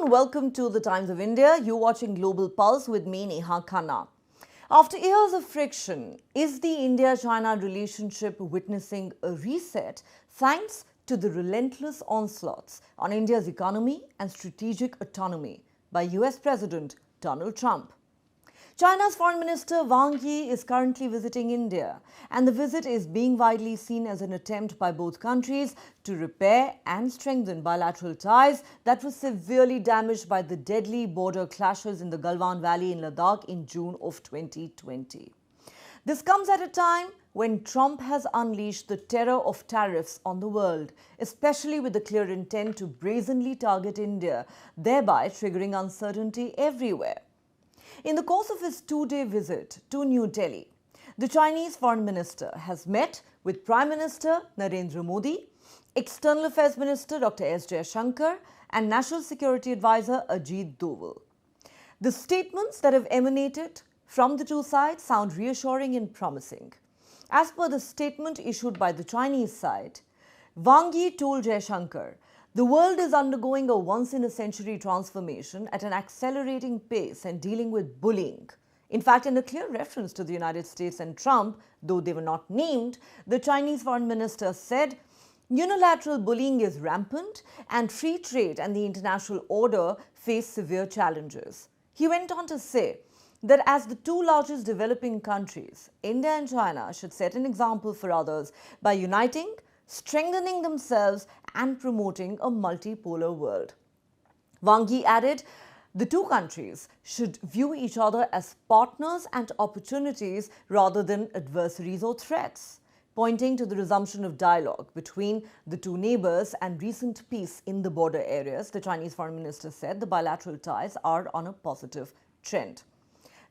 everyone, welcome to the Times of India. You're watching Global Pulse with me, Neha Khanna. After years of friction, is the India-China relationship witnessing a reset thanks to the relentless onslaughts on India's economy and strategic autonomy by US President Donald Trump? China's Foreign Minister Wang Yi is currently visiting India, and the visit is being widely seen as an attempt by both countries to repair and strengthen bilateral ties that were severely damaged by the deadly border clashes in the Galwan Valley in Ladakh in June of 2020. This comes at a time when Trump has unleashed the terror of tariffs on the world, especially with the clear intent to brazenly target India, thereby triggering uncertainty everywhere. In the course of his two-day visit to New Delhi, the Chinese Foreign Minister has met with Prime Minister Narendra Modi, External Affairs Minister Dr. S. Jaishankar, and National Security Advisor Ajit Doval. The statements that have emanated from the two sides sound reassuring and promising. As per the statement issued by the Chinese side, Wang Yi told Jaishankar, "The world is undergoing a once-in-a-century transformation at an accelerating pace and dealing with bullying." In fact, in a clear reference to the United States and Trump, though they were not named, the Chinese Foreign Minister said, "Unilateral bullying is rampant and free trade and the international order face severe challenges." He went on to say that as the two largest developing countries, India and China should set an example for others by uniting, strengthening themselves and promoting a multipolar world. Wang Yi added, the two countries should view each other as partners and opportunities rather than adversaries or threats. Pointing to the resumption of dialogue between the two neighbors and recent peace in the border areas, the Chinese Foreign Minister said the bilateral ties are on a positive trend.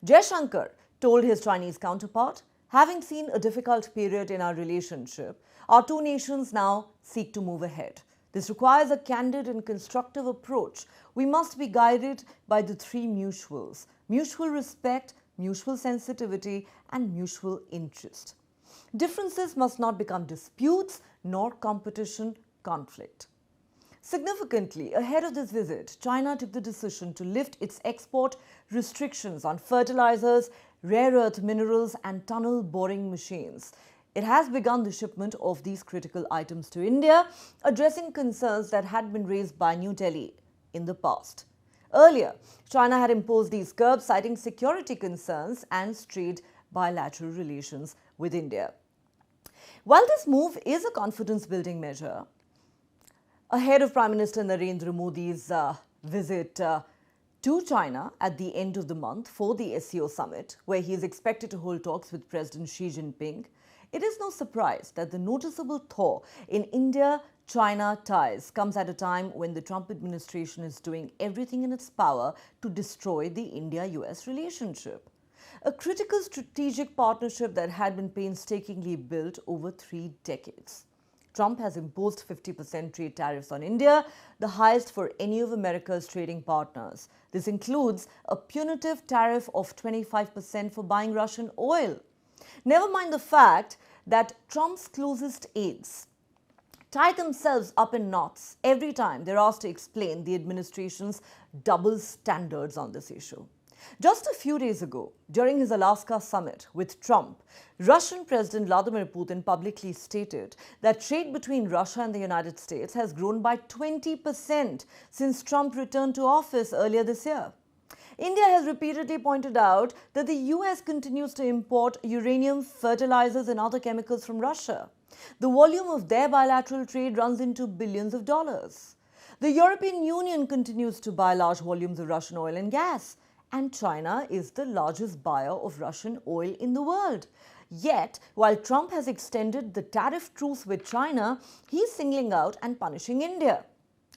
Jaishankar told his Chinese counterpart, "Having seen a difficult period in our relationship, our two nations now seek to move ahead. This requires a candid and constructive approach. We must be guided by the three mutuals: mutual respect, mutual sensitivity, and mutual interest. Differences must not become disputes nor competition, conflict." Significantly, ahead of this visit, China took the decision to lift its export restrictions on fertilizers, rare earth minerals, and tunnel boring machines. It has begun the shipment of these critical items to India, addressing concerns that had been raised by New Delhi in the past. Earlier, China had imposed these curbs, citing security concerns and strained bilateral relations with India. While this move is a confidence-building measure, ahead of Prime Minister Narendra Modi's visit to China at the end of the month for the SCO summit, where he is expected to hold talks with President Xi Jinping, it is no surprise that the noticeable thaw in India-China ties comes at a time when the Trump administration is doing everything in its power to destroy the India-US relationship. A critical strategic partnership that had been painstakingly built over 3 decades. Trump has imposed 50% trade tariffs on India, the highest for any of America's trading partners. This includes a punitive tariff of 25% for buying Russian oil. Never mind the fact that Trump's closest aides tie themselves up in knots every time they're asked to explain the administration's double standards on this issue. Just a few days ago, during his Alaska summit with Trump, Russian President Vladimir Putin publicly stated that trade between Russia and the United States has grown by 20% since Trump returned to office earlier this year. India has repeatedly pointed out that the US continues to import uranium, fertilizers, and other chemicals from Russia. The volume of their bilateral trade runs into billions of dollars. The European Union continues to buy large volumes of Russian oil and gas. And China is the largest buyer of Russian oil in the world. Yet, while Trump has extended the tariff truce with China, he's singling out and punishing India.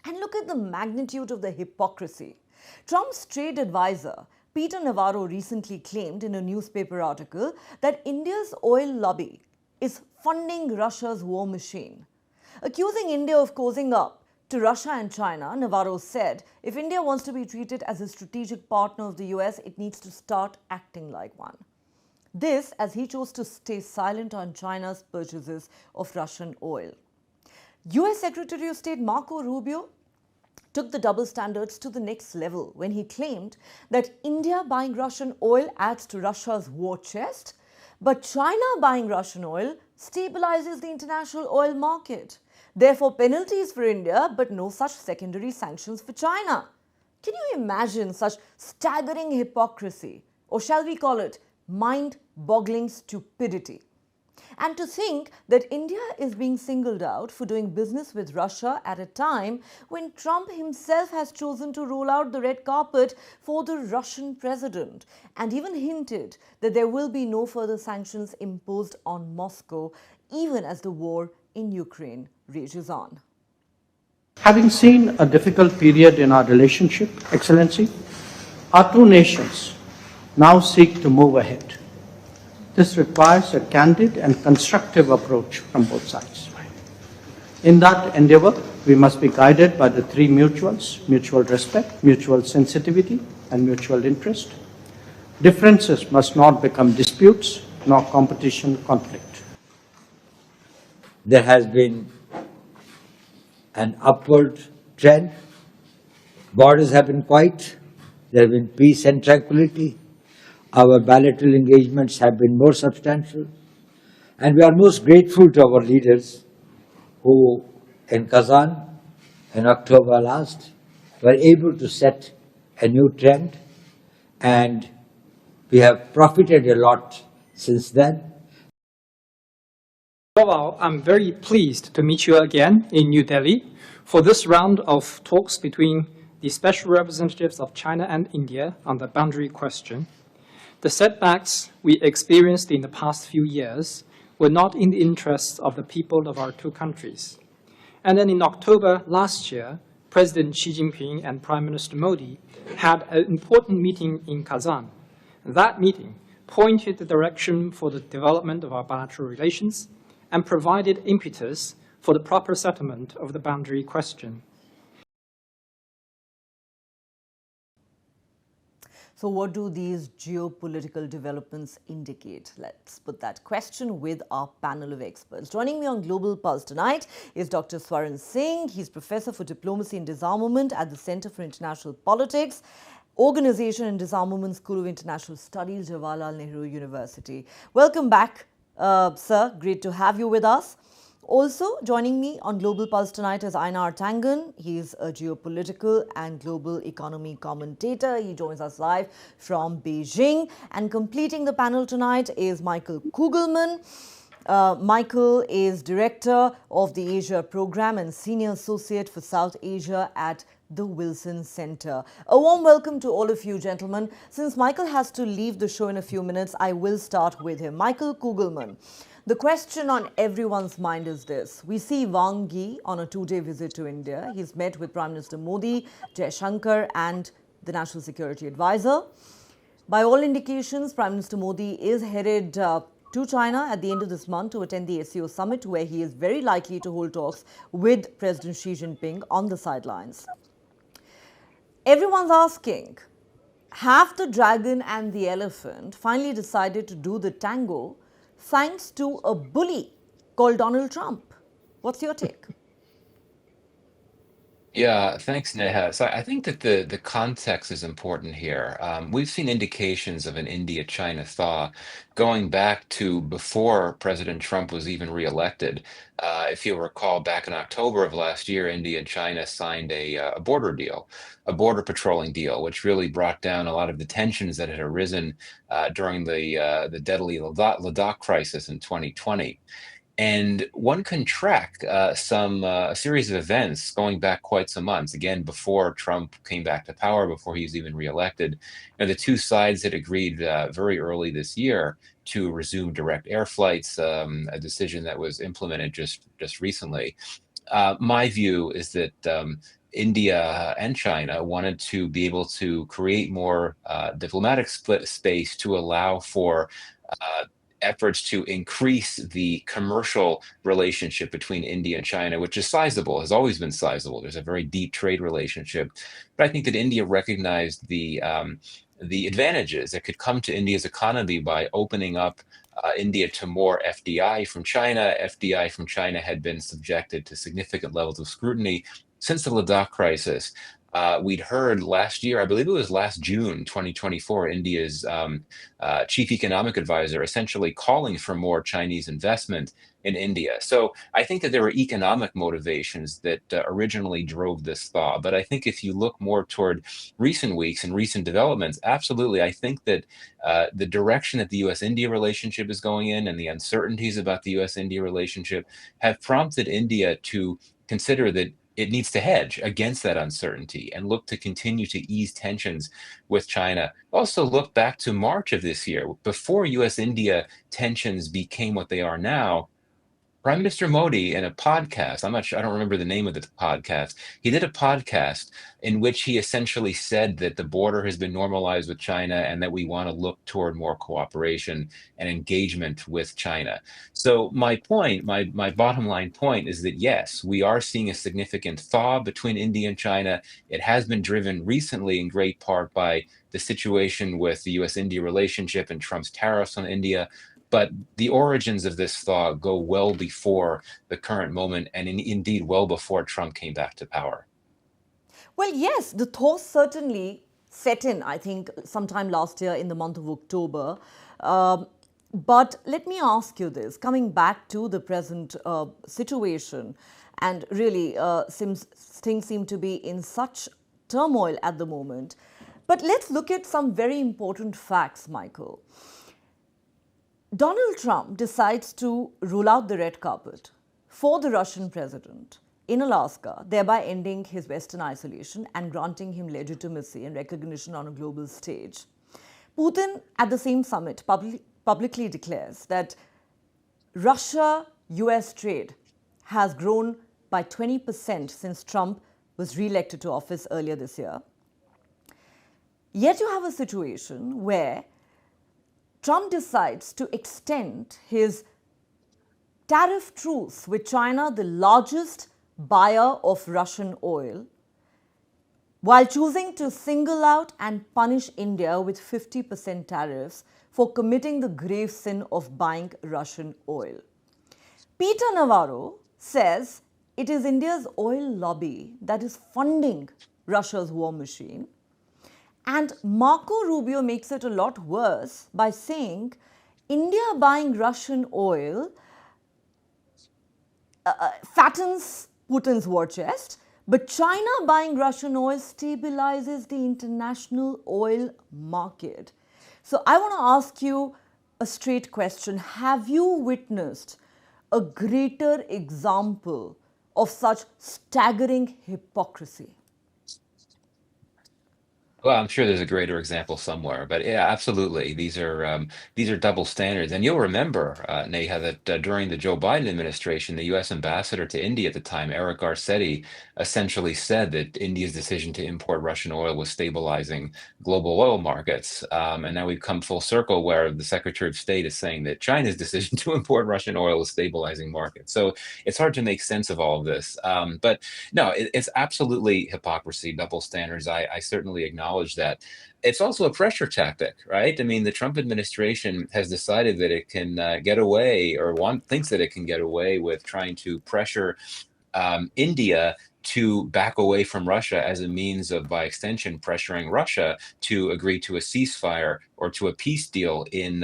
And look at the magnitude of the hypocrisy. Trump's trade advisor, Peter Navarro, recently claimed in a newspaper article that India's oil lobby is funding Russia's war machine. Accusing India of cozying up to Russia and China, Navarro said, if India wants to be treated as a strategic partner of the US, it needs to start acting like one. This as he chose to stay silent on China's purchases of Russian oil. US Secretary of State Marco Rubio took the double standards to the next level when he claimed that India buying Russian oil adds to Russia's war chest, but China buying Russian oil stabilizes the international oil market. Therefore, penalties for India, but no such secondary sanctions for China. Can you imagine such staggering hypocrisy? Or shall we call it mind-boggling stupidity? And to think that India is being singled out for doing business with Russia at a time when Trump himself has chosen to roll out the red carpet for the Russian president and even hinted that there will be no further sanctions imposed on Moscow even as the war in Ukraine rages on. Having seen a difficult period in our relationship, Excellency, our two nations now seek to move ahead. This requires a candid and constructive approach from both sides. In that endeavor, we must be guided by the three mutuals: mutual respect, mutual sensitivity, and mutual interest. Differences must not become disputes, nor competition conflict. There has been an upward trend. Borders have been quiet. There have been peace and tranquility. Our bilateral engagements have been more substantial. And we are most grateful to our leaders who, in Kazan, in October last, were able to set a new trend. And we have profited a lot since then. Overall, I'm very pleased to meet you again in New Delhi for this round of talks between the special representatives of China and India on the boundary question. The setbacks we experienced in the past few years were not in the interests of the people of our two countries. And then in October last year, President Xi Jinping and Prime Minister Modi had an important meeting in Kazan. That meeting pointed the direction for the development of our bilateral relations and provided impetus for the proper settlement of the boundary question. So what do these geopolitical developments indicate? Let's put that question with our panel of experts. Joining me on Global Pulse tonight is Dr. Swaran Singh. He's Professor for Diplomacy and Disarmament at the Center for International Politics, Organization and Disarmament School of International Studies, Jawaharlal Nehru University. Welcome back, sir. Great to have you with us. Also joining me on Global Pulse tonight is Einar Tangen. He's a geopolitical and global economy commentator. He joins us live from Beijing. And completing the panel tonight is Michael Kugelman. Michael is Director of the Asia Program and Senior Associate for South Asia at the Wilson Center. A warm welcome to all of you, gentlemen. Since Michael has to leave the show in a few minutes, I will start with him. Michael Kugelman. The question on everyone's mind is this. We see Wang Yi on a two-day visit to India. He's met with Prime Minister Modi, Jaishankar and the National Security Advisor. By all indications, Prime Minister Modi is headed to China at the end of this month to attend the SCO summit, where he is very likely to hold talks with President Xi Jinping on the sidelines. Everyone's asking, have the dragon and the elephant finally decided to do the tango thanks to a bully called Donald Trump? What's your take? Yeah, thanks, Neha. So I think that the context is important here. We've seen indications of an India-China thaw going back to before President Trump was even reelected. If you'll recall, back in October of last year, India and China signed a border deal, a border patrolling deal, which really brought down a lot of the tensions that had arisen during the deadly Ladakh crisis in 2020. And one can track a series of events going back quite some months, again, before Trump came back to power, before he was even reelected. The two sides had agreed very early this year to resume direct air flights, a decision that was implemented just recently. My view is that India and China wanted to be able to create more diplomatic split space to allow for efforts to increase the commercial relationship between India and China, which is sizable, has always been sizable. There's a very deep trade relationship. But I think that India recognized the advantages that could come to India's economy by opening up India to more FDI from China. FDI from China had been subjected to significant levels of scrutiny since the Ladakh crisis, we'd heard last year, I believe it was last June 2024, India's chief economic advisor essentially calling for more Chinese investment in India. So I think that there were economic motivations that originally drove this thaw. But I think if you look more toward recent weeks and recent developments, absolutely, I think that the direction that the US-India relationship is going in and the uncertainties about the US-India relationship have prompted India to consider that it needs to hedge against that uncertainty and look to continue to ease tensions with China. Also, look back to March of this year, before US-India tensions became what they are now. Prime Minister Modi, in a podcast, I'm not sure, I don't remember the name of the podcast. He did a podcast in which he essentially said that the border has been normalized with China and that we want to look toward more cooperation and engagement with China. So my point, my bottom line point is that yes, we are seeing a significant thaw between India and China. It has been driven recently in great part by the situation with the US-India relationship and Trump's tariffs on India. But the origins of this thaw go well before the current moment and indeed well before Trump came back to power. Well, yes, the thaw certainly set in, I think, sometime last year in the month of October. But let me ask you this, coming back to the present situation, and really things seem to be in such turmoil at the moment. But let's look at some very important facts, Michael. Donald Trump decides to roll out the red carpet for the Russian president in Alaska, thereby ending his Western isolation and granting him legitimacy and recognition on a global stage. Putin, at the same summit, publicly declares that Russia-US trade has grown by 20% since Trump was re-elected to office earlier this year. Yet you have a situation where Trump decides to extend his tariff truce with China, the largest buyer of Russian oil, while choosing to single out and punish India with 50% tariffs for committing the grave sin of buying Russian oil. Peter Navarro says it is India's oil lobby that is funding Russia's war machine. And Marco Rubio makes it a lot worse by saying India buying Russian oil fattens Putin's war chest, but China buying Russian oil stabilizes the international oil market. So I want to ask you a straight question. Have you witnessed a greater example of such staggering hypocrisy? Well, I'm sure there's a greater example somewhere, but yeah, absolutely. These are double standards, and you'll remember, Neha, that during the Joe Biden administration, the U.S. ambassador to India at the time, Eric Garcetti, essentially said that India's decision to import Russian oil was stabilizing global oil markets, and now we've come full circle where the Secretary of State is saying that China's decision to import Russian oil is stabilizing markets. So it's hard to make sense of all of this, but no, it's absolutely hypocrisy, double standards. I certainly acknowledge that. It's also a pressure tactic, right? I mean, the Trump administration has decided that it can get away, or thinks that it can get away with trying to pressure India to back away from Russia as a means of, by extension, pressuring Russia to agree to a ceasefire or to a peace deal in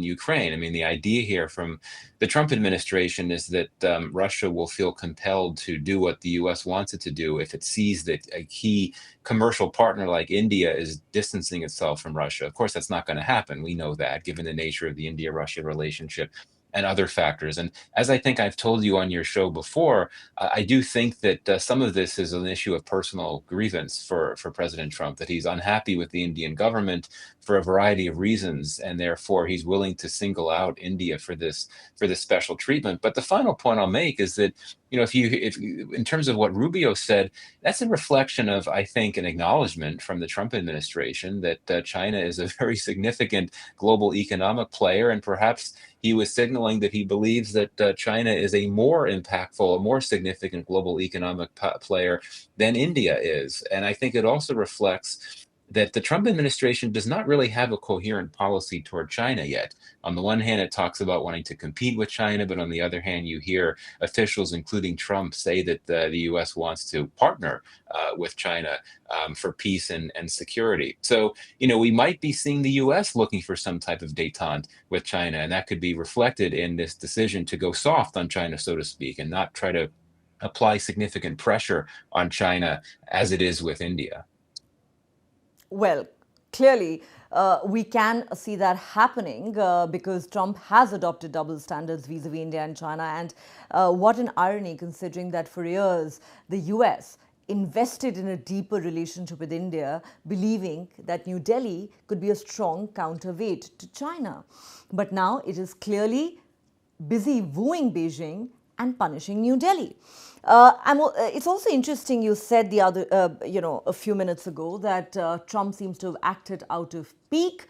Ukraine. I mean, the idea here from the Trump administration is that Russia will feel compelled to do what the U.S. wants it to do if it sees that a key commercial partner like India is distancing itself from Russia. Of course, that's not going to happen. We know that, given the nature of the India-Russia relationship and other factors. And as I think I've told you on your show before, I do think that some of this is an issue of personal grievance for President Trump, that he's unhappy with the Indian government for a variety of reasons, and therefore he's willing to single out India for this special treatment. But the final point I'll make is that, you know, if in terms of what Rubio said, that's a reflection of, I think, an acknowledgement from the Trump administration that China is a very significant global economic player, and perhaps he was signaling that he believes that China is a more impactful, a more significant global economic player than India is. And I think it also reflects that the Trump administration does not really have a coherent policy toward China yet. On the one hand, it talks about wanting to compete with China, but on the other hand, you hear officials, including Trump, say that the U.S. wants to partner with China for peace and security. So, we might be seeing the U.S. looking for some type of détente with China, and that could be reflected in this decision to go soft on China, so to speak, and not try to apply significant pressure on China as it is with India. Well, clearly, we can see that happening because Trump has adopted double standards vis-a-vis India and China. And what an irony, considering that for years, the US invested in a deeper relationship with India, believing that New Delhi could be a strong counterweight to China. But now it is clearly busy wooing Beijing and punishing New Delhi. It's also interesting you said a few minutes ago that Trump seems to have acted out of pique.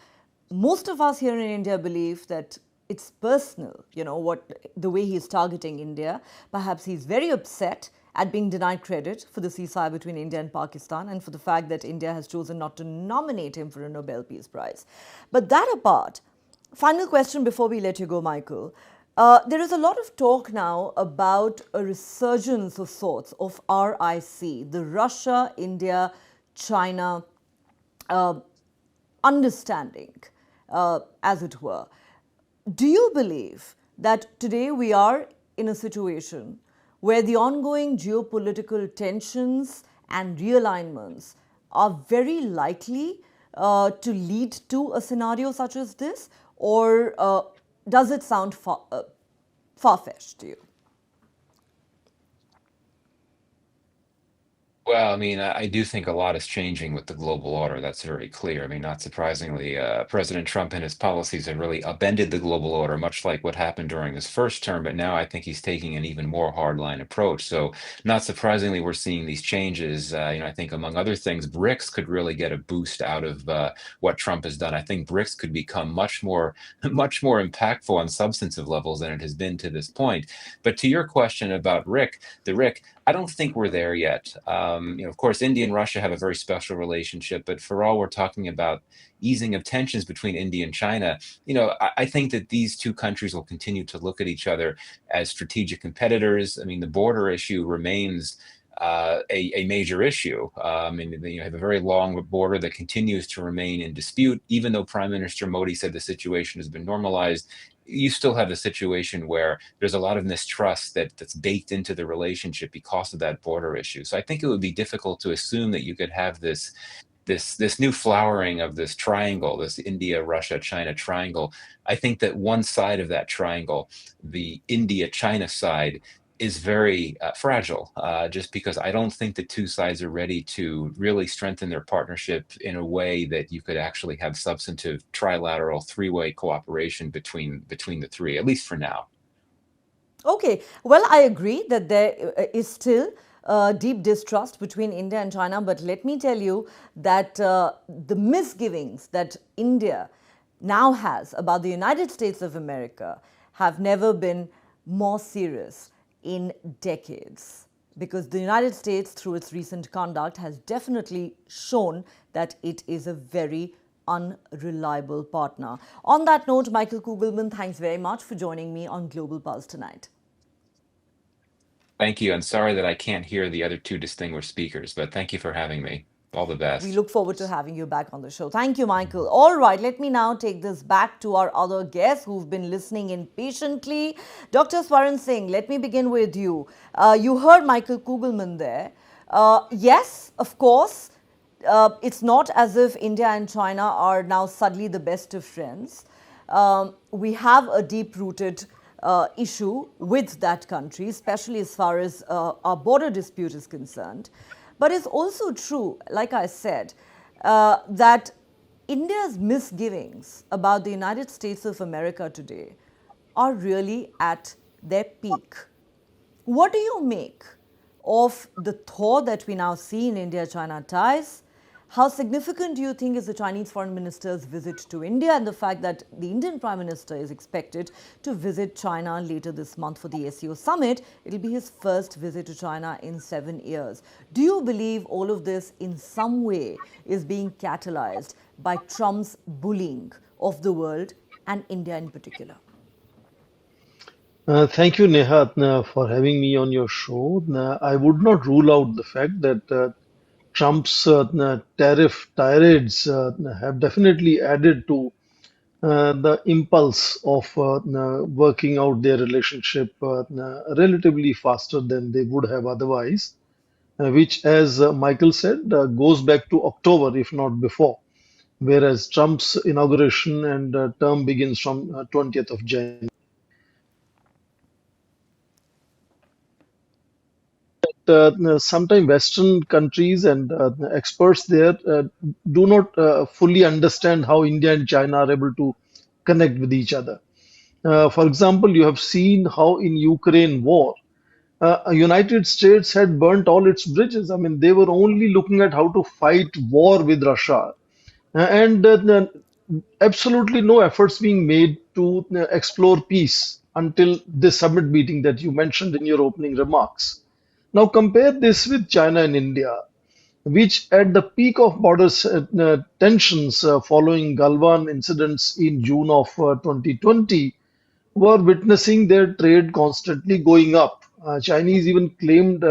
Most of us here in India believe that it's personal, the way he's targeting India. Perhaps he's very upset at being denied credit for the ceasefire between India and Pakistan and for the fact that India has chosen not to nominate him for a Nobel Peace Prize. But that apart, final question before we let you go, Michael. There is a lot of talk now about a resurgence of sorts of RIC, the Russia, India, China understanding, as it were. Do you believe that today we are in a situation where the ongoing geopolitical tensions and realignments are very likely to lead to a scenario such as this? Or does it sound far-fetched to you? Well, I mean, I do think a lot is changing with the global order. That's very clear. I mean, not surprisingly, President Trump and his policies have really upended the global order, much like what happened during his first term. But now I think he's taking an even more hardline approach. So, not surprisingly, we're seeing these changes. I think among other things, BRICS could really get a boost out of what Trump has done. I think BRICS could become much more impactful on substantive levels than it has been to this point. But to your question about the RIC, I don't think we're there yet. Of course, India and Russia have a very special relationship, but for all we're talking about easing of tensions between India and China, I think that these two countries will continue to look at each other as strategic competitors. I mean, the border issue remains a major issue. You have a very long border that continues to remain in dispute, even though Prime Minister Modi said the situation has been normalized. You still have a situation where there's a lot of mistrust that's baked into the relationship because of that border issue. So I think it would be difficult to assume that you could have this new flowering of this triangle, this India, Russia, China triangle. I think that one side of that triangle, the India-China side, is very fragile, just because I don't think the two sides are ready to really strengthen their partnership in a way that you could actually have substantive trilateral three-way cooperation between the three, at least for now. Okay, well, I agree that there is still deep distrust between India and China, but let me tell you that the misgivings that India now has about the United States of America have never been more serious in decades, because the United States, through its recent conduct, has definitely shown that it is a very unreliable partner. On that note, Michael Kugelman, thanks very much for joining me on Global Pulse tonight. Thank you, and sorry that I can't hear the other two distinguished speakers, but thank you for having me. All the best. We look forward to having you back on the show. Thank you, Michael. All right, let me now take this back to our other guests who've been listening in patiently. Dr. Swaran Singh, let me begin with you. You heard Michael Kugelman there. Yes, of course, it's not as if India and China are now suddenly the best of friends. We have a deep-rooted issue with that country, especially as far as our border dispute is concerned. But it's also true, like I said, that India's misgivings about the United States of America today are really at their peak. What do you make of the thaw that we now see in India-China ties? How significant do you think is the Chinese foreign minister's visit to India and the fact that the Indian Prime Minister is expected to visit China later this month for the SCO summit? It'll be his first visit to China in 7 years. Do you believe all of this in some way is being catalyzed by Trump's bullying of the world and India in particular? Thank you, Neha, for having me on your show. I would not rule out the fact that Trump's tariff tirades have definitely added to the impulse of working out their relationship relatively faster than they would have otherwise, which, as Michael said, goes back to October, if not before, whereas Trump's inauguration and term begins from 20th of January. Sometimes Western countries and experts there do not fully understand how India and China are able to connect with each other. For example, you have seen how in Ukraine war, United States had burnt all its bridges. I mean, they were only looking at how to fight war with Russia, and absolutely no efforts being made to explore peace until this summit meeting that you mentioned in your opening remarks. Now compare this with China and India, which at the peak of border tensions following Galwan incidents in June of 2020 were witnessing their trade constantly going up. Chinese even claimed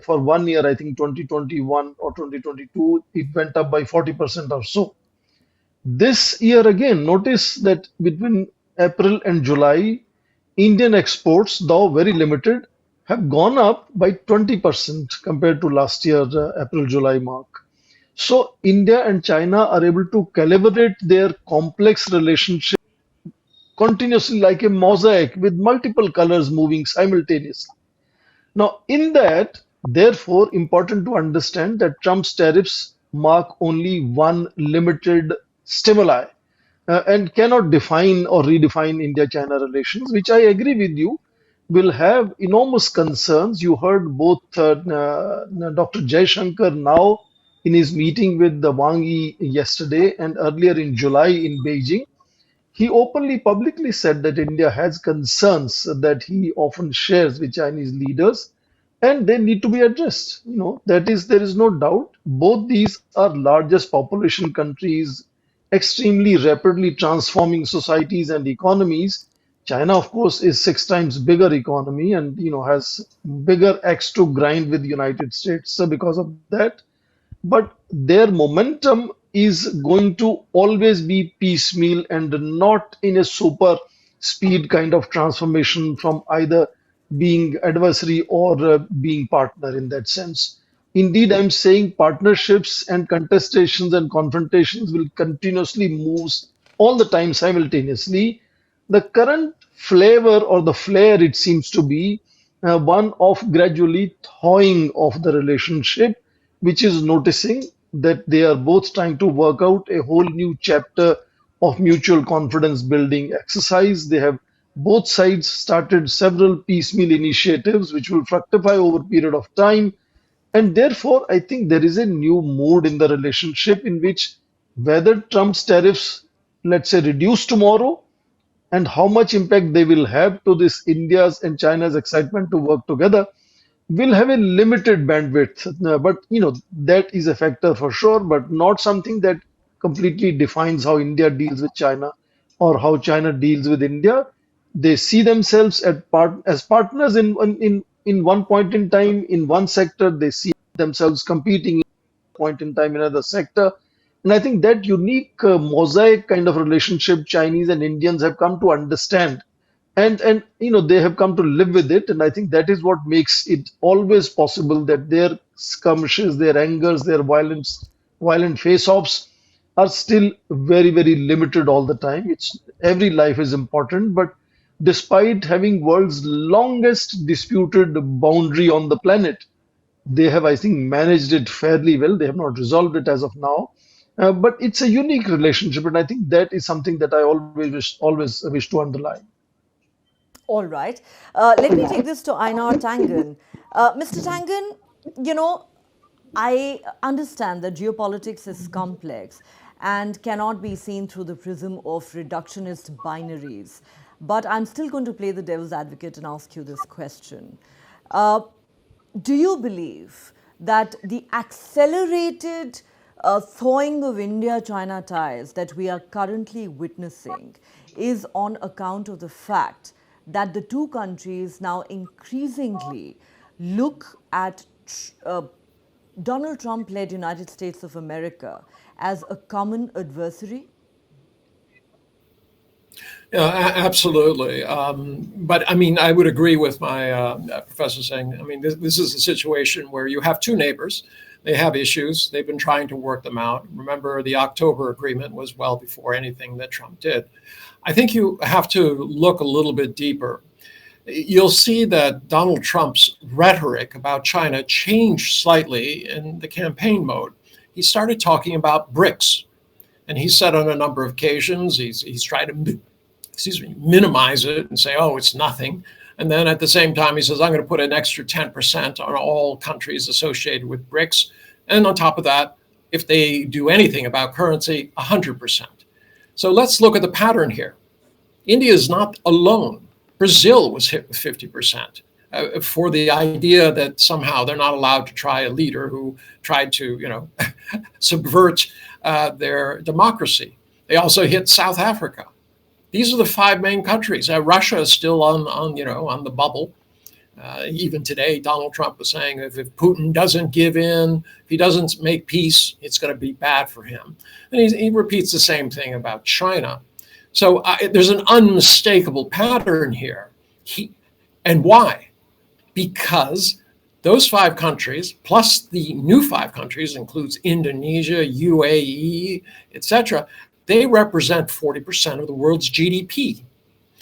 for 1 year, I think 2021 or 2022, it went up by 40% or so. This year again, notice that between April and July, Indian exports, though very limited, have gone up by 20% compared to last year's April-July mark. So India and China are able to calibrate their complex relationship continuously like a mosaic with multiple colors moving simultaneously. Now, in that, therefore, important to understand that Trump's tariffs mark only one limited stimuli and cannot define or redefine India-China relations, which I agree with you will have enormous concerns. You heard both Dr. Jaishankar now in his meeting with the Wang Yi yesterday and earlier in July in Beijing. He openly, publicly said that India has concerns that he often shares with Chinese leaders, and they need to be addressed. That is, there is no doubt. Both these are largest population countries, extremely rapidly transforming societies and economies. China, of course, is 6 times bigger economy and has bigger axe to grind with the United States. So because of that, but their momentum is going to always be piecemeal and not in a super speed kind of transformation from either being adversary or being partner in that sense. Indeed, I'm saying partnerships and contestations and confrontations will continuously move all the time simultaneously. The current flavor or the flair, it seems to be one of gradually thawing of the relationship, which is noticing that they are both trying to work out a whole new chapter of mutual confidence building exercise. They have both sides started several piecemeal initiatives which will fructify over a period of time. And therefore, I think there is a new mood in the relationship in which whether Trump's tariffs, let's say, reduce tomorrow and how much impact they will have to this India's and China's excitement to work together will have a limited bandwidth. But that is a factor for sure, but not something that completely defines how India deals with China or how China deals with India. They see themselves as partners in one point in time in one sector. They see themselves competing in point in time in another sector. And I think that unique mosaic kind of relationship Chinese and Indians have come to understand, and they have come to live with it. And I think that is what makes it always possible that their skirmishes, their angers, their violent face-offs are still very, very limited all the time. It's every life is important, but despite having world's longest disputed boundary on the planet, they have, I think, managed it fairly well. They have not resolved it as of now. But it's a unique relationship, and I think that is something that I always wish to underline. All right. Let me take this to Einar Tangen. Mr. Tangen, you know, I understand that geopolitics is complex and cannot be seen through the prism of reductionist binaries. But I'm still going to play the devil's advocate and ask you this question. Uh, do you believe that the accelerated thawing of India China ties that we are currently witnessing is on account of the fact that the two countries now increasingly look at Donald Trump led United States of America as a common adversary? Yeah, absolutely. But I mean, I would agree with my professor saying, I mean, this is a situation where you have two neighbors. They have issues. They've been trying to work them out. Remember, the October agreement was well before anything that Trump did. I think you have to look a little bit deeper. You'll see that Donald Trump's rhetoric about China changed slightly in the campaign mode. He started talking about BRICS. And he said on a number of occasions, he's tried to minimize it and say, oh, it's nothing. And then at the same time, he says, I'm going to put an extra 10% on all countries associated with BRICS. And on top of that, if they do anything about currency, 100%. So let's look at the pattern here. India is not alone. Brazil was hit with 50% for the idea that somehow they're not allowed to try a leader who tried to, subvert their democracy. They also hit South Africa. These are the five main countries. Russia is still on the bubble. Even today, Donald Trump was saying if Putin doesn't give in, if he doesn't make peace, it's going to be bad for him. And he repeats the same thing about China. So there's an unmistakable pattern here. And why? Because those five countries, plus the new five countries, includes Indonesia, UAE, etc., they represent 40% of the world's GDP.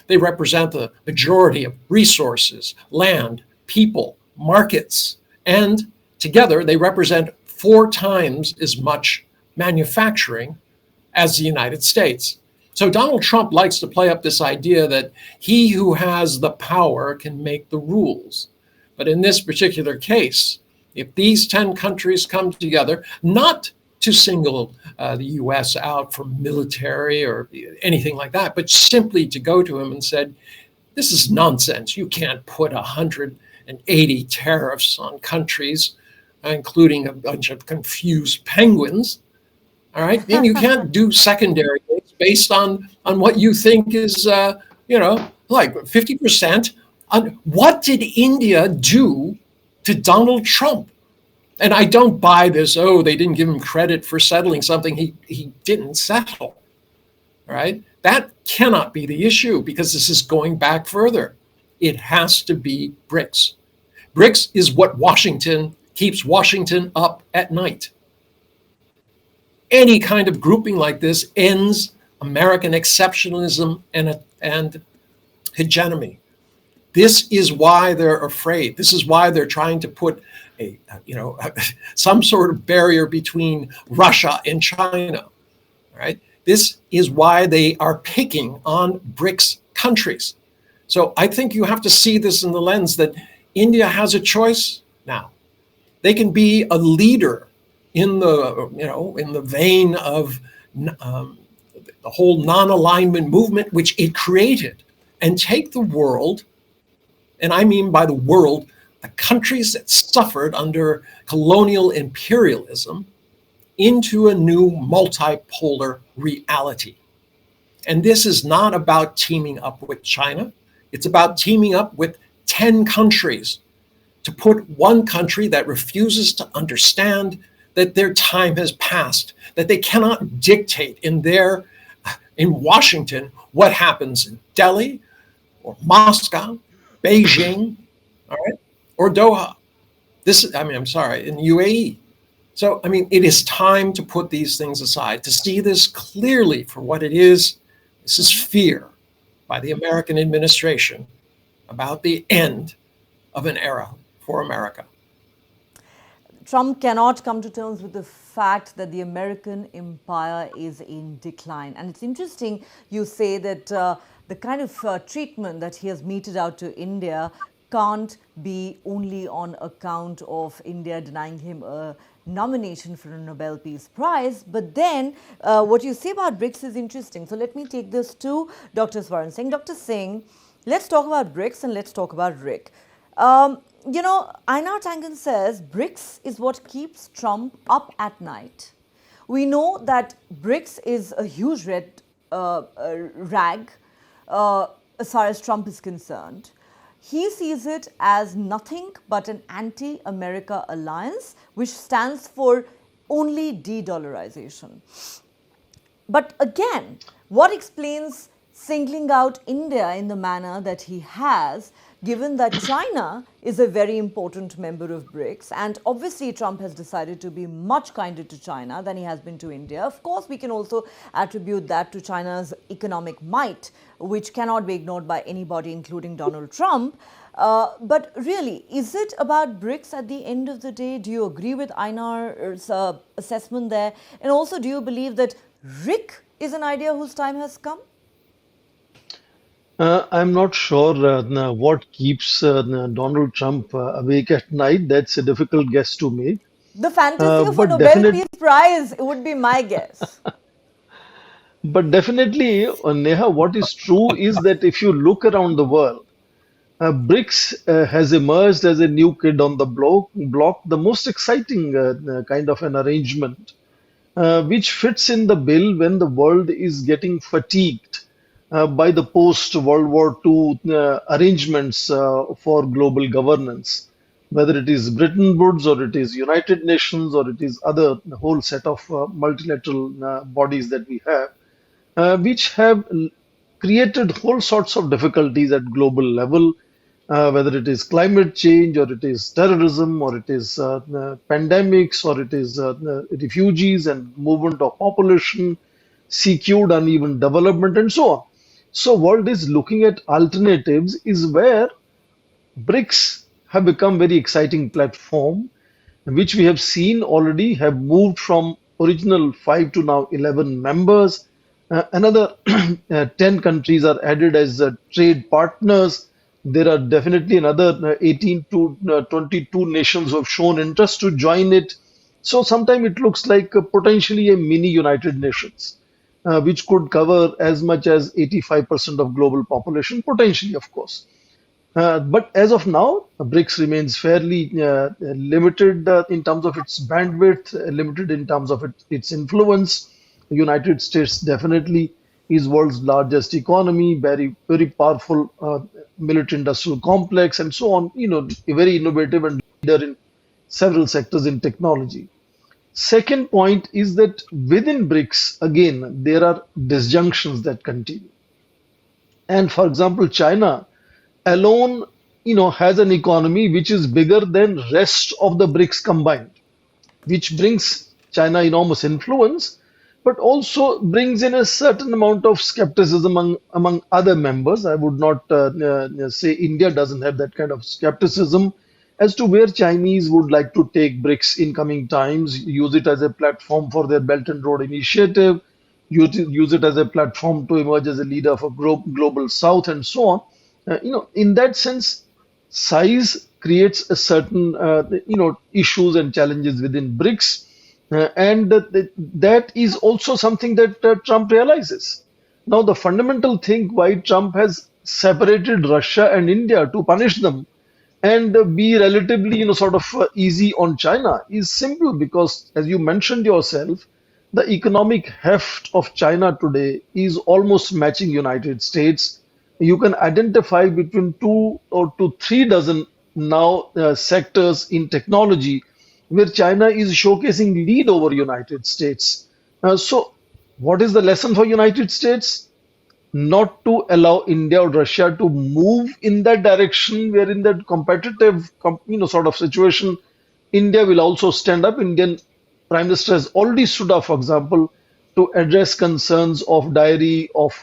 They represent the majority of resources, land, people, markets, and together they represent 4 times as much manufacturing as the United States. So Donald Trump likes to play up this idea that he who has the power can make the rules. But in this particular case, if these 10 countries come together, not to single the US out for military or anything like that, but simply to go to him and said, this is nonsense. You can't put 180 tariffs on countries, including a bunch of confused penguins. All right. And you can't do secondary things based on what you think is, like 50%. What did India do to Donald Trump? And I don't buy this, they didn't give him credit for settling something he didn't settle. All right. That cannot be the issue because this is going back further. It has to be BRICS. BRICS is what keeps Washington up at night. Any kind of grouping like this ends American exceptionalism and hegemony. This is why they're afraid. This is why they're trying to put some sort of barrier between Russia and China. All right. This is why they are picking on BRICS countries. So I think you have to see this in the lens that India has a choice now. They can be a leader in the vein of the whole non-alignment movement, which it created, and take the world, and I mean by the world, the countries that suffered under colonial imperialism, into a new multipolar reality. And this is not about teaming up with China. It's about teaming up with 10 countries to put one country that refuses to understand that their time has passed, that they cannot dictate in Washington what happens in Delhi or Moscow, Beijing, all right, or Doha. In UAE. So, it is time to put these things aside, to see this clearly for what it is. This is fear by the American administration about the end of an era for America. Trump cannot come to terms with the fact that the American empire is in decline. And it's interesting you say that the kind of treatment that he has meted out to India can't be only on account of India denying him a nomination for a Nobel Peace Prize. But then what you say about BRICS is interesting. So let me take this to Dr. Swaran Singh. Dr. Singh, let's talk about BRICS and let's talk about RIC. Einar Tangen says BRICS is what keeps Trump up at night. We know that BRICS is a huge red rag as far as Trump is concerned. He sees it as nothing but an anti-America alliance, which stands for only de-dollarization. But again, what explains singling out India in the manner that he has, given that China is a very important member of BRICS, and obviously Trump has decided to be much kinder to China than he has been to India. Of course, we can also attribute that to China's economic might, which cannot be ignored by anybody, including Donald Trump. But really, is it about BRICS at the end of the day? Do you agree with Einar's assessment there? And also, do you believe that RIC is an idea whose time has come? I'm not sure what keeps Donald Trump awake at night. That's a difficult guess to make. The fantasy of a But Nobel Peace Prize would be my guess. definitely, Neha, what is true is that if you look around the world, BRICS has emerged as a new kid on the block, the most exciting kind of an arrangement, which fits in the bill when the world is getting fatigued by the post-World War II arrangements for global governance, whether it is Bretton Woods or it is United Nations or it is other whole set of multilateral bodies that we have, which have created whole sorts of difficulties at global level, whether it is climate change or it is terrorism or it is pandemics or it is refugees and movement of population, secured uneven development and so on. So world is looking at alternatives is where BRICS have become very exciting platform, which we have seen already have moved from original 5 to now 11 members. Another 10 countries are added as trade partners. There are definitely another 18 to 22 nations who have shown interest to join it. So sometimes it looks like potentially a mini United Nations, which could cover as much as 85% of global population, potentially, of course. But as of now, BRICS remains fairly limited in terms of its bandwidth, limited in terms of its influence. The United States definitely is world's largest economy, very, very powerful military-industrial complex, and so on. A very innovative and leader in several sectors in technology. Second point is that within BRICS, again, there are disjunctions that continue. And for example, China alone, has an economy which is bigger than rest of the BRICS combined, which brings China enormous influence, but also brings in a certain amount of skepticism among other members. I would not say India doesn't have that kind of skepticism as to where Chinese would like to take BRICS in coming times, use it as a platform for their Belt and Road Initiative, use it as a platform to emerge as a leader for global South and so on. In that sense, size creates a certain, issues and challenges within BRICS. And that is also something that Trump realizes. Now, the fundamental thing why Trump has separated Russia and India to punish them and be relatively, sort of easy on China is simple because, as you mentioned yourself, the economic heft of China today is almost matching United States. You can identify between 2 to 3 dozen now sectors in technology where China is showcasing lead over United States. So what is the lesson for United States? Not to allow India or Russia to move in that direction where in that competitive, sort of situation, India will also stand up. Indian Prime Minister has already stood up, for example, to address concerns of dairy, of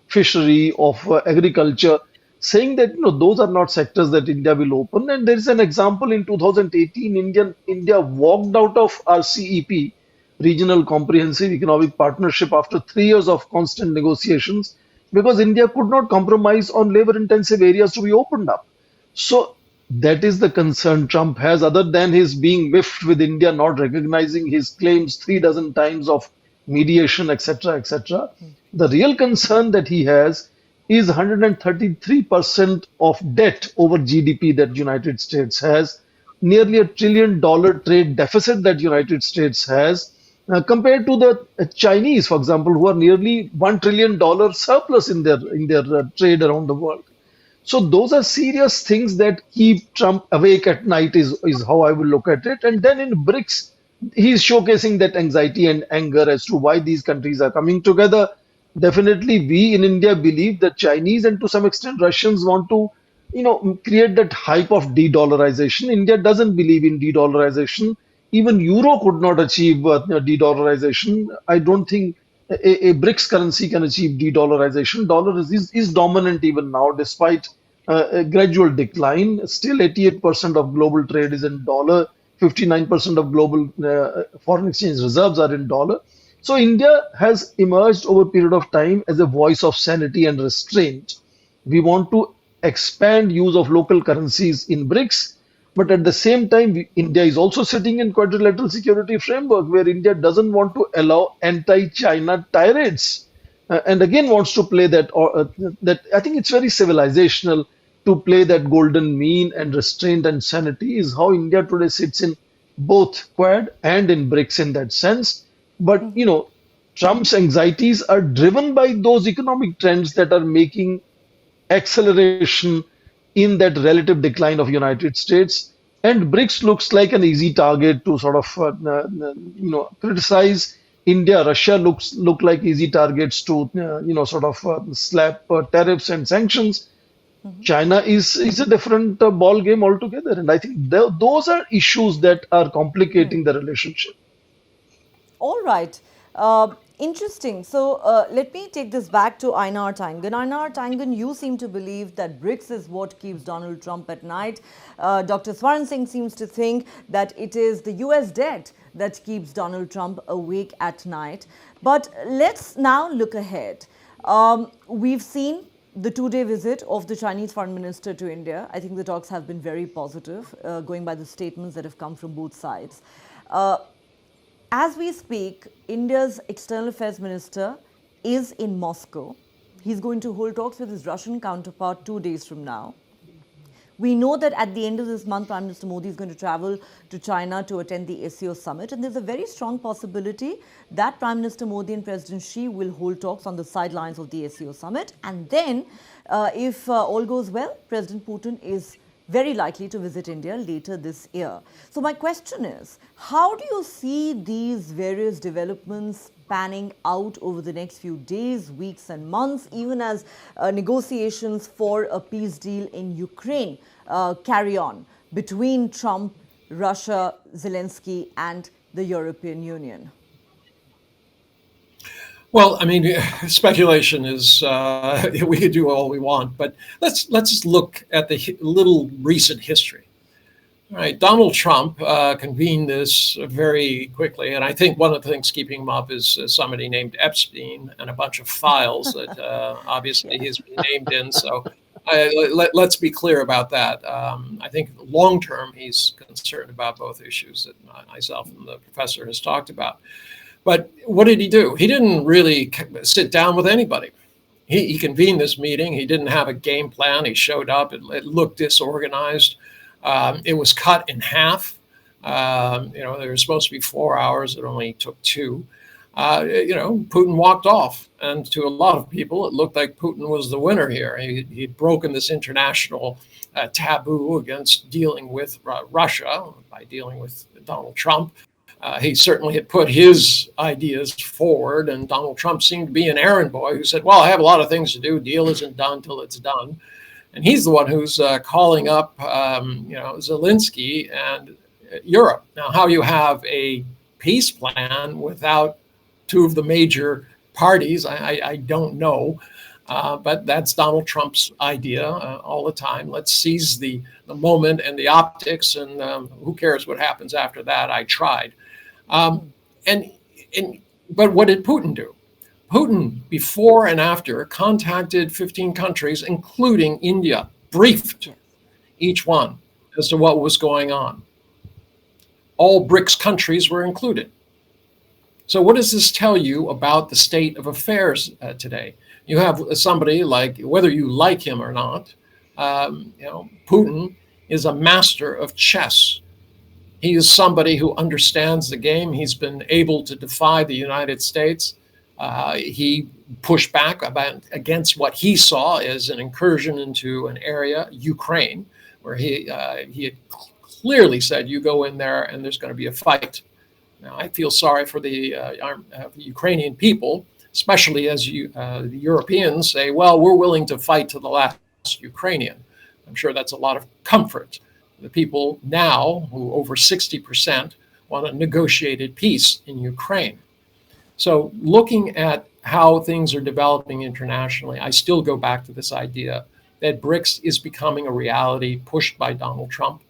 fishery, of agriculture, saying that those are not sectors that India will open. And there is an example in 2018, India walked out of RCEP, Regional Comprehensive Economic Partnership, after 3 years of constant negotiations because India could not compromise on labor-intensive areas to be opened up. So That is the concern Trump has, other than his being miffed with India not recognizing his claims 3 dozen times of mediation, etc., etc. The real concern that he has is 133% of debt over GDP that United States has, nearly $1 trillion trade deficit that United States has, compared to the Chinese, for example, who are nearly $1 trillion surplus in their trade around the world. So those are serious things that keep Trump awake at night is how I will look at it. And then in BRICS, he's showcasing that anxiety and anger as to why these countries are coming together. Definitely, we in India believe that Chinese and to some extent Russians want to, create that hype of de-dollarization. India doesn't believe in de-dollarization. Even euro could not achieve de-dollarization. I don't think a BRICS currency can achieve de-dollarization. Dollar is dominant even now, despite a gradual decline. Still, 88% of global trade is in dollar. 59% of global foreign exchange reserves are in dollar. So India has emerged over a period of time as a voice of sanity and restraint. We want to expand use of local currencies in BRICS, but at the same time, India is also sitting in quadrilateral security framework where India doesn't want to allow anti-China tirades, and again wants to play that. I think it's very civilizational to play that golden mean, and restraint and sanity is how India today sits in both Quad and in BRICS in that sense. But Trump's anxieties are driven by those economic trends that are making acceleration in that relative decline of United States. And BRICS looks like an easy target to sort of criticize. India, Russia look like easy targets to slap tariffs and sanctions. China is a different ball game altogether, and I think those are issues that are complicating the relationship. All right. Interesting. So let me take this back to Einar Tangen. Einar Tangen, you seem to believe that BRICS is what keeps Donald Trump at night. Dr. Swaran Singh seems to think that it is the US debt that keeps Donald Trump awake at night. But let's now look ahead. We've seen the two-day visit of the Chinese foreign minister to India. I think the talks have been very positive, going by the statements that have come from both sides. As we speak, India's external affairs minister is in Moscow. He's going to hold talks with his Russian counterpart 2 days from now. We know that at the end of this month, Prime Minister Modi is going to travel to China to attend the SCO summit. And there's a very strong possibility that Prime Minister Modi and President Xi will hold talks on the sidelines of the SCO summit. And then, if all goes well, President Putin is very likely to visit India later this year. So my question is, how do you see these various developments panning out over the next few days, weeks and months, even as negotiations for a peace deal in Ukraine carry on between Trump, Russia, Zelensky and the European Union? Well, I mean, speculation is we could do all we want, but let's look at the little recent history. All right, Donald Trump convened this very quickly, and I think one of the things keeping him up is somebody named Epstein and a bunch of files that obviously he's been named in. So let's be clear about that. I think long term he's concerned about both issues that myself and the professor has talked about. But what did he do? He didn't really sit down with anybody. He convened this meeting. He didn't have a game plan. He showed up. It looked disorganized. It was cut in half. There was supposed to be 4 hours. It only took 2. Putin walked off. And to a lot of people, it looked like Putin was the winner here. He'd broken this international taboo against dealing with Russia by dealing with Donald Trump. He certainly had put his ideas forward, and Donald Trump seemed to be an errand boy who said, well, I have a lot of things to do. Deal isn't done till it's done. And he's the one who's calling up, Zelensky and Europe. Now, how you have a peace plan without 2 of the major parties, I don't know. But that's Donald Trump's idea all the time. Let's seize the moment and the optics, and who cares what happens after that? I tried. But what did Putin do? Putin, before and after, contacted 15 countries, including India, briefed each one. as to what was going on. All BRICS countries were included. So what does this tell you about the state of affairs today? You have somebody like, whether you like him or not, Putin is a master of chess. He is somebody who understands the game. He's been able to defy the United States. He pushed back against what he saw as an incursion into an area, Ukraine, where he had clearly said, you go in there and there's going to be a fight. Now, I feel sorry for the Ukrainian people, especially as the Europeans say, well, we're willing to fight to the last Ukrainian. I'm sure that's a lot of comfort. The people now, who over 60% want a negotiated peace in Ukraine. So looking at how things are developing internationally, I still go back to this idea that BRICS is becoming a reality pushed by Donald Trump,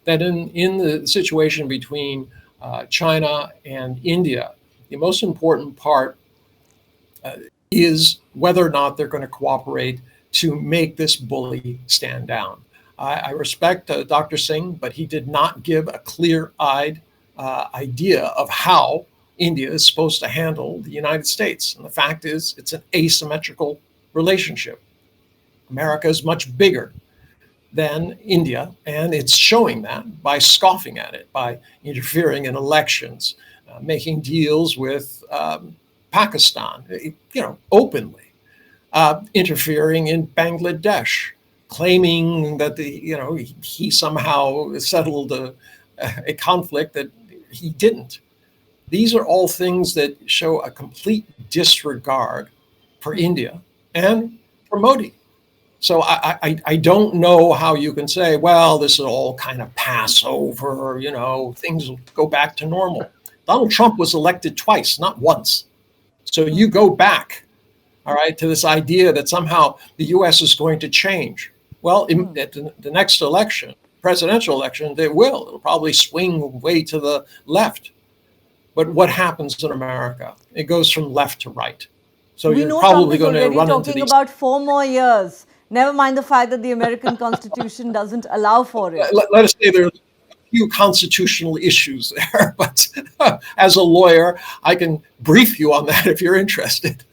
that in the situation between China and India, the most important part is whether or not they're going to cooperate to make this bully stand down. I respect Dr. Singh, but he did not give a clear-eyed idea of how India is supposed to handle the United States. And the fact is, it's an asymmetrical relationship. America is much bigger than India, and it's showing that by scoffing at it, by interfering in elections, making deals with Pakistan, openly, interfering in Bangladesh, claiming that he somehow settled a conflict that he didn't. These are all things that show a complete disregard for India and for Modi. So I don't know how you can say, well, this will all kind of pass over, things will go back to normal. Donald Trump was elected twice, not once. So you go back, all right, to this idea that somehow the U.S. is going to change. Well, at the next election, presidential election, they will. It'll probably swing way to the left. But what happens in America? It goes from left to right. So we you're know probably Trump is going to already run into talking these. about 4 more years. Never mind the fact that the American Constitution doesn't allow for it. Let us say there are a few constitutional issues there, but as a lawyer, I can brief you on that if you're interested.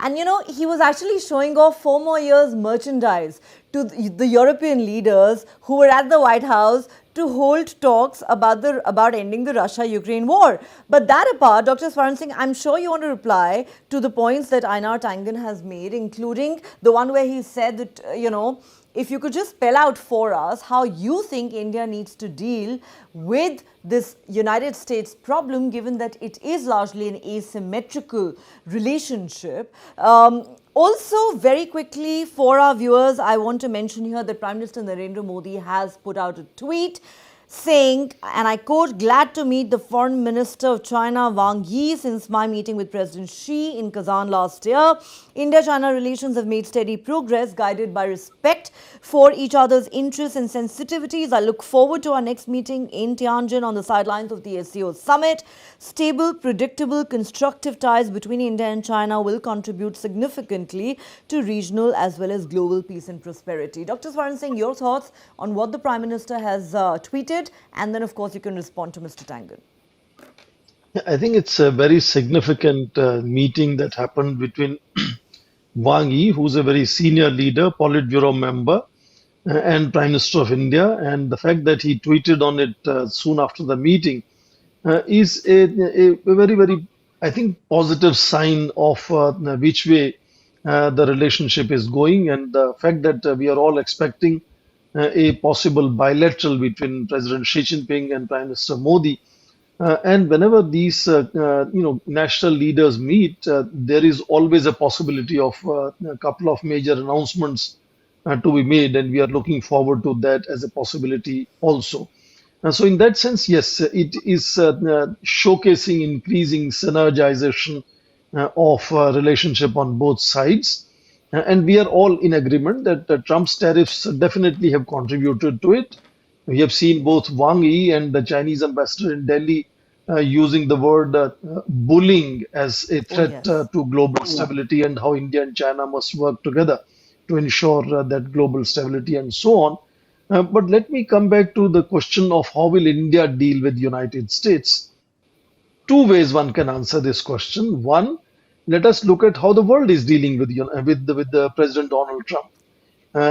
And he was actually showing off 4 more years merchandise to the European leaders who were at the White House to hold talks about ending the Russia-Ukraine war. But that apart, Dr. Swaran Singh, I'm sure you want to reply to the points that Einar Tangen has made, including the one where he said that, if you could just spell out for us how you think India needs to deal with this United States problem, given that it is largely an asymmetrical relationship. Also, very quickly for our viewers, I want to mention here that Prime Minister Narendra Modi has put out a tweet saying, and I quote, "Glad to meet the Foreign Minister of China, Wang Yi, since my meeting with President Xi in Kazan last year. India-China relations have made steady progress, guided by respect for each other's interests and sensitivities. I look forward to our next meeting in Tianjin on the sidelines of the SCO summit. Stable, predictable, constructive ties between India and China will contribute significantly to regional as well as global peace and prosperity." Dr. Swaran Singh, your thoughts on what the Prime Minister has tweeted, and then of course you can respond to Mr. Tangen. I think it's a very significant meeting that happened between Wang Yi, who's a very senior leader, Politburo member, and Prime Minister of India. And the fact that he tweeted on it soon after the meeting is a very, very, I think, positive sign of which way the relationship is going. And the fact that we are all expecting a possible bilateral between President Xi Jinping and Prime Minister Modi. And whenever these national leaders meet, there is always a possibility of a couple of major announcements to be made, and we are looking forward to that as a possibility also. So in that sense, yes, it is showcasing increasing synergization of relationship on both sides. And we are all in agreement that Trump's tariffs definitely have contributed to it. We have seen both Wang Yi and the Chinese ambassador in Delhi using the word bullying as a threat to global stability, and how India and China must work together to ensure that global stability and so on. But let me come back to the question of how will India deal with the United States. Two ways one can answer this question. One, let us look at how the world is dealing with the President Donald Trump.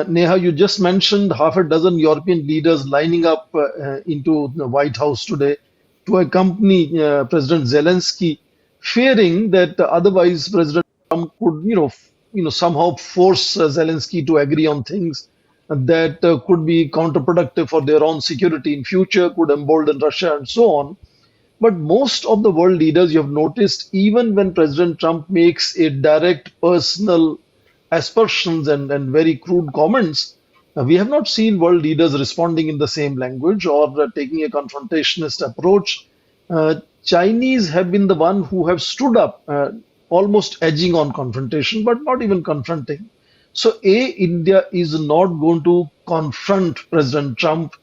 Neha, you just mentioned half a dozen European leaders lining up into the White House today to accompany President Zelensky, fearing that otherwise President Trump could, somehow force Zelensky to agree on things that could be counterproductive for their own security in future, could embolden Russia, and so on. But most of the world leaders, you have noticed, even when President Trump makes a direct personal aspersions and very crude comments, we have not seen world leaders responding in the same language or taking a confrontationist approach. Chinese have been the one who have stood up, almost edging on confrontation, but not even confronting. So, India is not going to confront President Trump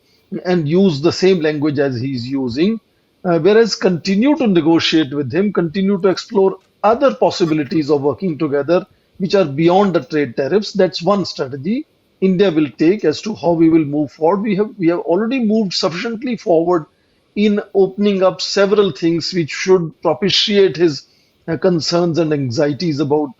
and use the same language as he's using, whereas continue to negotiate with him, continue to explore other possibilities of working together, which are beyond the trade tariffs. That's one strategy India will take as to how we will move forward. We have already moved sufficiently forward in opening up several things which should propitiate his concerns and anxieties about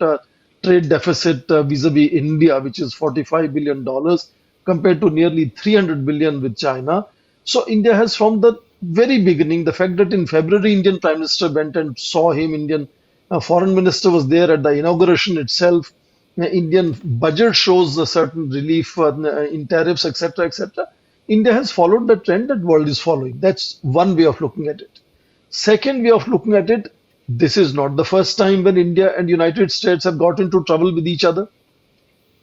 trade deficit vis-a-vis India, which is $45 billion compared to nearly 300 billion with China. So India has, from the very beginning, the fact that in February Indian Prime Minister went and saw him, Indian Foreign Minister was there at the inauguration itself. Indian budget shows a certain relief in tariffs, etc., etc. India has followed the trend that world is following. That's one way of looking at it. Second way of looking at it, this is not the first time when India and United States have got into trouble with each other.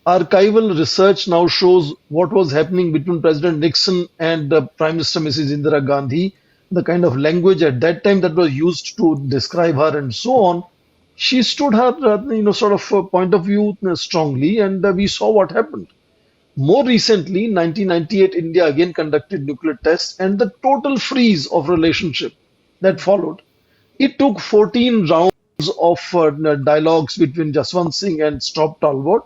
Archival research now shows what was happening between President Nixon and Prime Minister Mrs. Indira Gandhi, the kind of language at that time that was used to describe her and so on. She stood her, sort of point of view strongly, and we saw what happened. More recently, in 1998, India again conducted nuclear tests, and the total freeze of relationship that followed. It took 14 rounds of dialogues between Jaswant Singh and Stop Talbot,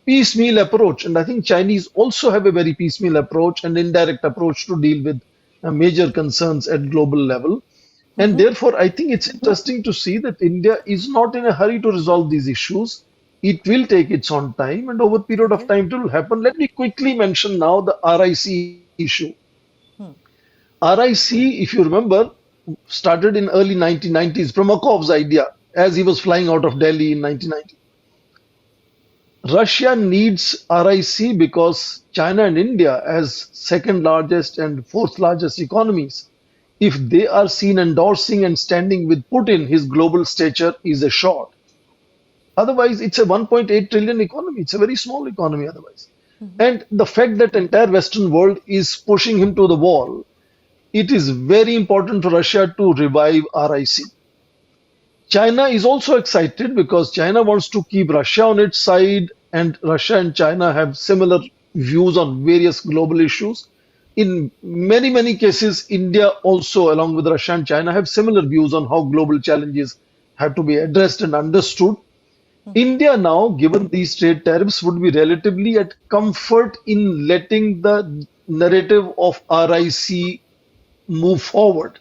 piecemeal approach. And I think Chinese also have a very piecemeal approach and indirect approach to deal with major concerns at global level. And therefore, I think it's interesting to see that India is not in a hurry to resolve these issues. It will take its own time, and over a period of time, it will happen. Let me quickly mention now the RIC issue. RIC, if you remember, started in early 1990s, Primakov's idea, as he was flying out of Delhi in 1990. Russia needs RIC because China and India, as second largest and fourth largest economies, if they are seen endorsing and standing with Putin, his global stature is assured. Otherwise, it's a 1.8 trillion economy. It's a very small economy otherwise. And the fact that the entire Western world is pushing him to the wall, it is very important for Russia to revive RIC. China is also excited because China wants to keep Russia on its side, and Russia and China have similar views on various global issues. In many, many cases, India also, along with Russia and China, have similar views on how global challenges have to be addressed and understood. India now, given these trade tariffs, would be relatively at comfort in letting the narrative of RIC move forward.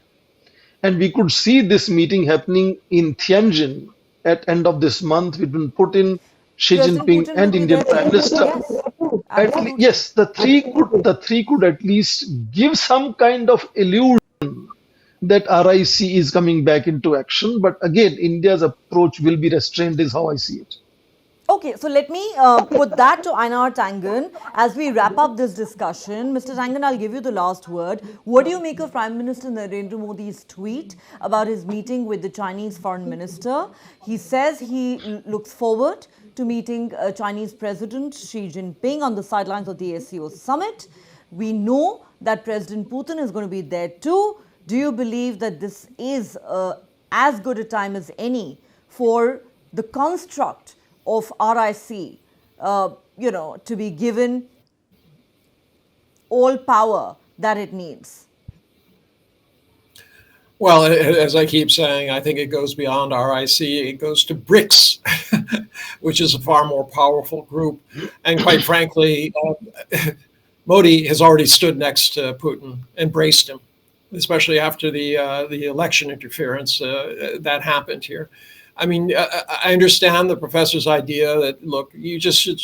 And we could see this meeting happening in Tianjin at end of this month between Putin, Xi President Jinping, Putin will and be Indian there Prime too. Minister. Yes, absolutely. Yes, the three could at least give some kind of illusion that RIC is coming back into action. But again, India's approach will be restrained, is how I see it. Okay, so let me put that to Einar Tangen as we wrap up this discussion. Mr. Tangen, I'll give you the last word. What do you make of Prime Minister Narendra Modi's tweet about his meeting with the Chinese Foreign Minister? He says he looks forward to meeting Chinese President Xi Jinping on the sidelines of the SCO summit. We know that President Putin is going to be there too. Do you believe that this is as good a time as any for the construct of RIC, to be given all power that it needs? Well, as I keep saying, I think it goes beyond RIC. It goes to BRICS, which is a far more powerful group. And quite frankly, Modi has already stood next to Putin, embraced him, especially after the election interference that happened here. I mean, I understand the professor's idea that, look, you just should,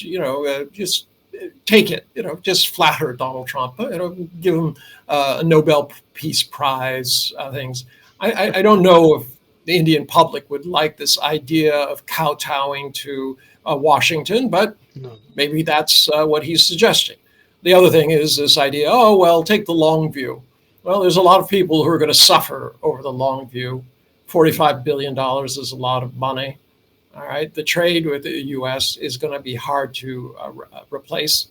just take it, just flatter Donald Trump, give him a Nobel Peace Prize things. I don't know if the Indian public would like this idea of kowtowing to Washington, but maybe that's what he's suggesting. The other thing is this idea, oh, well, take the long view. Well, there's a lot of people who are going to suffer over the long view. $45 billion is a lot of money. All right. The trade with the U.S. is going to be hard to replace.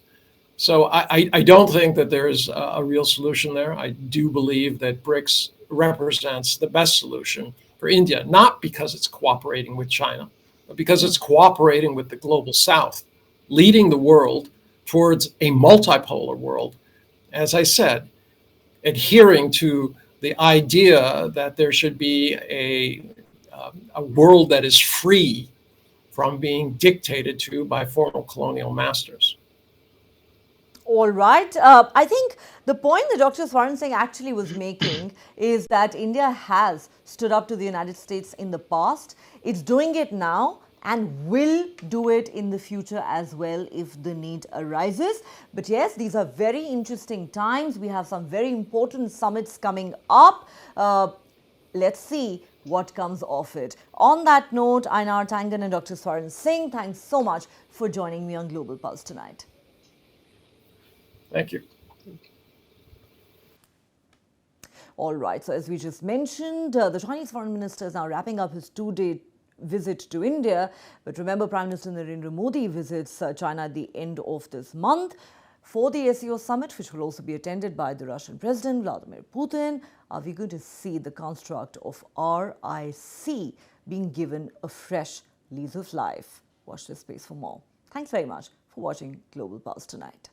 So I don't think that there's a real solution there. I do believe that BRICS represents the best solution for India, not because it's cooperating with China, but because it's cooperating with the global South, leading the world towards a multipolar world. As I said, adhering to the idea that there should be a world that is free from being dictated to by former colonial masters. All right. I think the point that Dr. Swaran Singh actually was making is that India has stood up to the United States in the past. It's doing it now and will do it in the future as well if the need arises. But yes, these are very interesting times. We have some very important summits coming up. Let's see what comes of it. On that note, Ainar Tangan and Dr. Swaran Singh, thanks so much for joining me on Global Pulse tonight. Thank you. All right. So as we just mentioned, the Chinese foreign minister is now wrapping up his two-day visit to India. But remember, Prime Minister Narendra Modi visits China at the end of this month for the SCO summit, which will also be attended by the Russian President Vladimir Putin. Are we going to see the construct of RIC being given a fresh lease of life? Watch this space for more. Thanks very much for watching Global Pulse tonight.